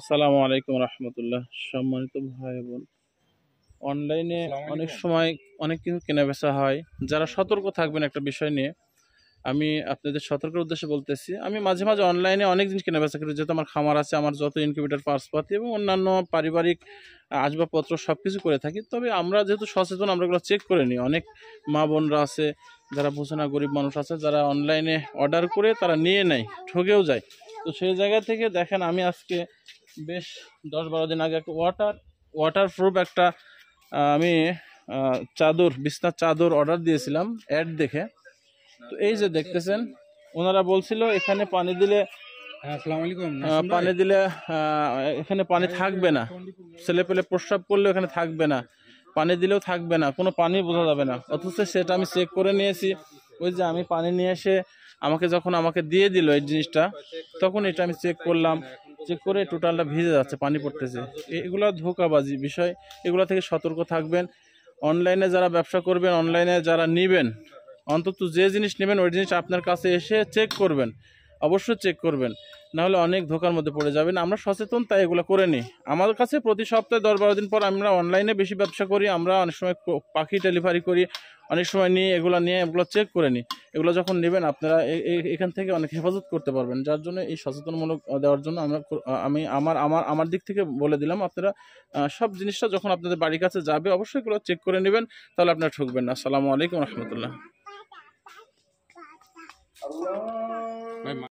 আসসালামু আলাইকুম রহমতুল্লাহ। সম্মানিত ভাই বোন, অনলাইনে অনেক সময় অনেক কিছু কেনাবেচা হয়। যারা সতর্ক থাকবেন একটা বিষয় নিয়ে, আমি আপনাদের সতর্কের উদ্দেশ্যে বলতেছি। আমি মাঝে মাঝে অনলাইনে অনেক জিনিস কেনাবেচা করি, যেহেতু আমার খামার আছে, আমার যত ইনকিউবেটর পার্সপাতি এবং অন্যান্য পারিবারিক আসবাবপত্র সব কিছু করে থাকি। তবে আমরা যেহেতু সচেতন, আমরা এগুলো চেক করে নিই। অনেক মা বোনরা আছে যারা বোঝে না, গরিব মানুষ আছে যারা অনলাইনে অর্ডার করে তারা নিয়ে নেয়, ঠকেও যায়। তো সেই জায়গা থেকে দেখেন, আমি আজকে বেশ 10-12 দিন আগে একটা ওয়াটারপ্রুফ একটা আমি চাদর, বিছনার চাদর অর্ডার দিয়েছিলাম অ্যাড দেখে। তো এই যে দেখতেছেন, ওনারা বলছিল এখানে পানি দিলে এখানে পানি থাকবে না, ছেলে পেলে প্রস্রাব করলেও এখানে থাকবে না, পানি দিলেও থাকবে না, কোনো পানি বোঝা যাবে না। অথচ সেটা আমি চেক করে নিয়েছি। ওই যে আমি পানি নিয়ে এসে যখন আমাকে দিয়ে দিল এই জিনিসটা, তখন এটা আমি চেক করলাম, চেক করে টোটালটা ভিজে যাচ্ছে, পানি পড়তেছে। এগুলো ধোঁকাবাজি বিষয়, এগুলো থেকে সতর্ক থাকবেন। অনলাইনে যারা ব্যবসা করবেন, অনলাইনে যারা নেবেন, অন্তত যে জিনিস নেবেন ওই জিনিস আপনার কাছে এসে চেক করবেন, অবশ্যই চেক করবেন, নাহলে অনেক ধোকার মধ্যে পড়ে যাবেন। আমরা সচেতন, তাই এগুলো করে নিই। আমার কাছে প্রতি সপ্তাহে 10-12 দিন পর আমরা অনলাইনে বেশি ব্যবসা করি। আমরা অনেক সময় পাখি ডেলিভারি করি, অনেক সময় নিয়ে এগুলো চেক করে নিই। এগুলো যখন নেবেন আপনারা এখান থেকে অনেক হেফাজত করতে পারবেন। যার জন্য এই সচেতনমূলক দেওয়ার জন্য আমি আমার দিক থেকে বলে দিলাম। আপনারা সব জিনিসটা যখন আপনাদের বাড়ির কাছে যাবে, অবশ্যই এগুলো চেক করে নেবেন, তাহলে আপনারা ঠকবেন না। আসসালামু আলাইকুম রহমতুল্লাহ।